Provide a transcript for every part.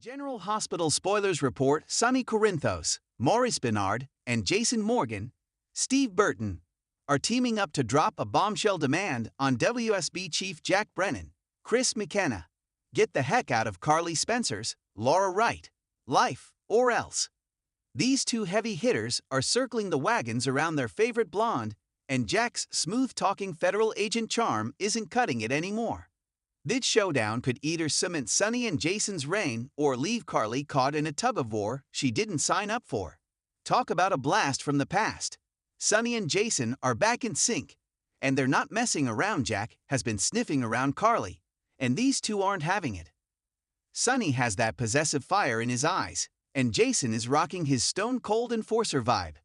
General Hospital spoilers report Sonny Corinthos, Maurice Bernard, and Jason Morgan, Steve Burton, are teaming up to drop a bombshell demand on WSB chief Jack Brennan, Chris McKenna. Get the heck out of Carly Spencer's, Laura Wright, life, or else. These two heavy hitters are circling the wagons around their favorite blonde, and Jack's smooth-talking federal agent charm isn't cutting it anymore. This showdown could either cement Sonny and Jason's reign or leave Carly caught in a tug-of-war she didn't sign up for. Talk about a blast from the past. Sonny and Jason are back in sync, and they're not messing around. Jack has been sniffing around Carly, and these two aren't having it. Sonny has that possessive fire in his eyes, and Jason is rocking his stone-cold enforcer vibe.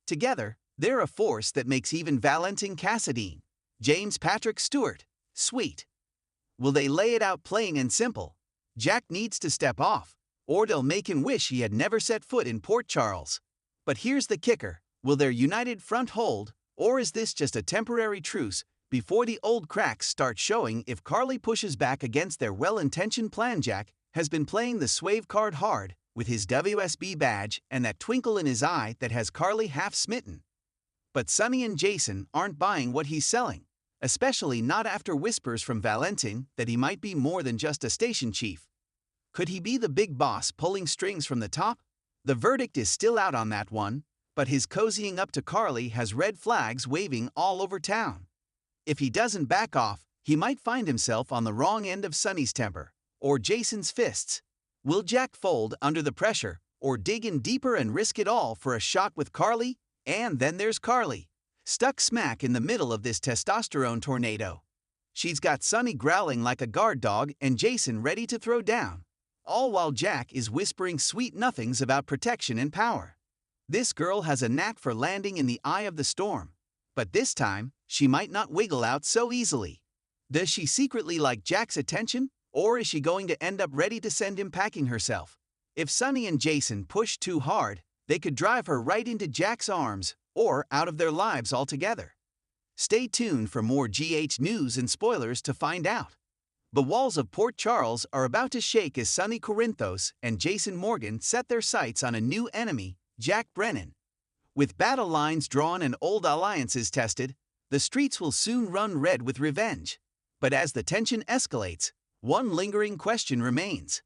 Together, they're a force that makes even Valentin Cassadine, James Patrick Stewart, sweet. Will they lay it out plain and simple? Jack needs to step off, or they'll make him wish he had never set foot in Port Charles. But here's the kicker. Will their united front hold, or is this just a temporary truce before the old cracks start showing? If Carly pushes back against their well-intentioned plan, Jack has been playing the suave card hard, with his WSB badge and that twinkle in his eye that has Carly half smitten. But Sonny and Jason aren't buying what he's selling. Especially not after whispers from Valentin that he might be more than just a station chief. Could he be the big boss pulling strings from the top? The verdict is still out on that one, but his cozying up to Carly has red flags waving all over town. If he doesn't back off, he might find himself on the wrong end of Sonny's temper, or Jason's fists. Will Jack fold under the pressure, or dig in deeper and risk it all for a shot with Carly? And then there's Carly, stuck smack in the middle of this testosterone tornado. She's got Sonny growling like a guard dog and Jason ready to throw down, all while Jack is whispering sweet nothings about protection and power. This girl has a knack for landing in the eye of the storm, but this time, she might not wiggle out so easily. Does she secretly like Jack's attention, or is she going to end up ready to send him packing herself? If Sonny and Jason push too hard, they could drive her right into Jack's arms, or out of their lives altogether. Stay tuned for more GH news and spoilers to find out. The walls of Port Charles are about to shake as Sonny Corinthos and Jason Morgan set their sights on a new enemy, Jack Brennan. With battle lines drawn and old alliances tested, the streets will soon run red with revenge. But as the tension escalates, one lingering question remains.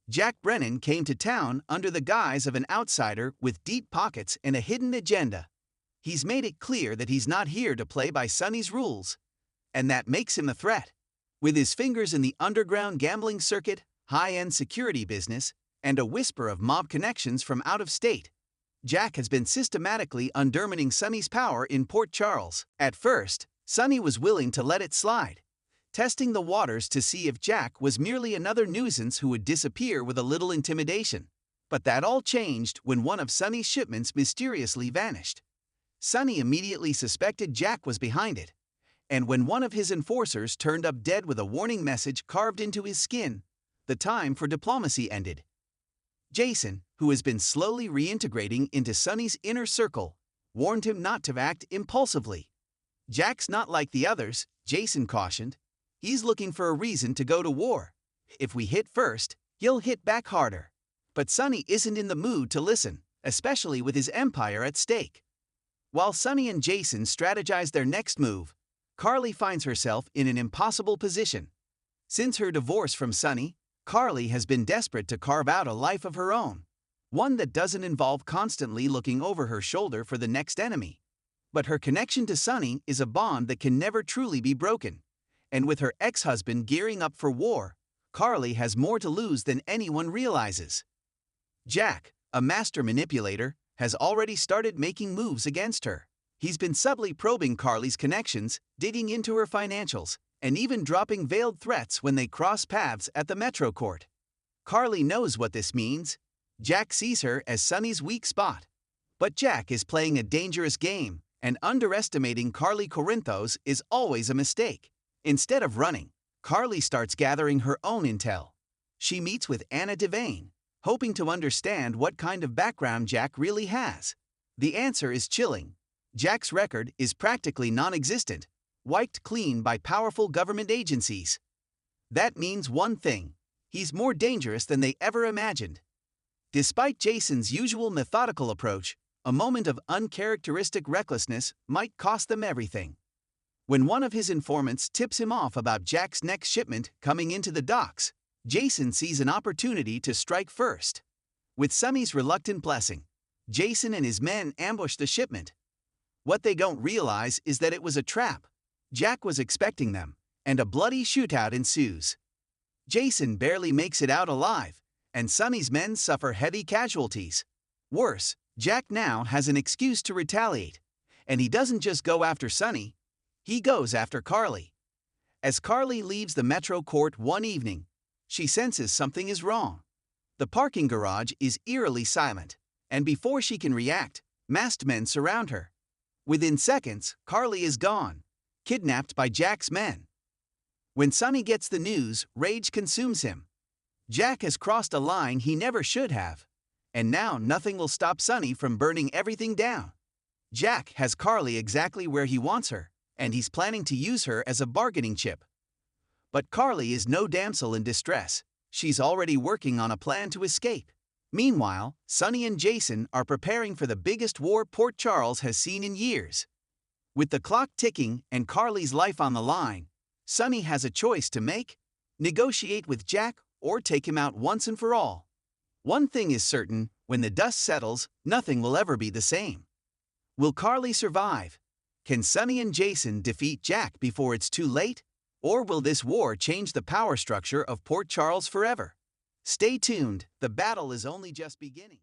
Jack Brennan came to town under the guise of an outsider with deep pockets and a hidden agenda. He's made it clear that he's not here to play by Sonny's rules, and that makes him a threat. With his fingers in the underground gambling circuit, high-end security business, and a whisper of mob connections from out of state, Jack has been systematically undermining Sonny's power in Port Charles. At first, Sonny was willing to let it slide, testing the waters to see if Jack was merely another nuisance who would disappear with a little intimidation. But that all changed when one of Sonny's shipments mysteriously vanished. Sonny immediately suspected Jack was behind it, and when one of his enforcers turned up dead with a warning message carved into his skin, the time for diplomacy ended. Jason, who has been slowly reintegrating into Sonny's inner circle, warned him not to act impulsively. Jack's not like the others, Jason cautioned. He's looking for a reason to go to war. If we hit first, he'll hit back harder. But Sonny isn't in the mood to listen, especially with his empire at stake. While Sonny and Jason strategize their next move, Carly finds herself in an impossible position. Since her divorce from Sonny, Carly has been desperate to carve out a life of her own, one that doesn't involve constantly looking over her shoulder for the next enemy. But her connection to Sonny is a bond that can never truly be broken, and with her ex-husband gearing up for war, Carly has more to lose than anyone realizes. Jack, a master manipulator, has already started making moves against her. He's been subtly probing Carly's connections, digging into her financials, and even dropping veiled threats when they cross paths at the Metro Court. Carly knows what this means. Jack sees her as Sonny's weak spot. But Jack is playing a dangerous game, and underestimating Carly Corinthos is always a mistake. Instead of running, Carly starts gathering her own intel. She meets with Anna Devane, hoping to understand what kind of background Jack really has. The answer is chilling. Jack's record is practically non-existent, wiped clean by powerful government agencies. That means one thing: he's more dangerous than they ever imagined. Despite Jason's usual methodical approach, a moment of uncharacteristic recklessness might cost them everything. When one of his informants tips him off about Jack's next shipment coming into the docks, Jason sees an opportunity to strike first. With Sonny's reluctant blessing, Jason and his men ambush the shipment. What they don't realize is that it was a trap. Jack was expecting them, and a bloody shootout ensues. Jason barely makes it out alive, and Sonny's men suffer heavy casualties. Worse, Jack now has an excuse to retaliate, and he doesn't just go after Sonny, he goes after Carly. As Carly leaves the Metro Court one evening, she senses something is wrong. The parking garage is eerily silent, and before she can react, masked men surround her. Within seconds, Carly is gone, kidnapped by Jack's men. When Sonny gets the news, rage consumes him. Jack has crossed a line he never should have, and now nothing will stop Sonny from burning everything down. Jack has Carly exactly where he wants her, and he's planning to use her as a bargaining chip. But Carly is no damsel in distress. She's already working on a plan to escape. Meanwhile, Sonny and Jason are preparing for the biggest war Port Charles has seen in years. With the clock ticking and Carly's life on the line, Sonny has a choice to make: negotiate with Jack or take him out once and for all. One thing is certain, when the dust settles, nothing will ever be the same. Will Carly survive? Can Sonny and Jason defeat Jack before it's too late? Or will this war change the power structure of Port Charles forever? Stay tuned, the battle is only just beginning.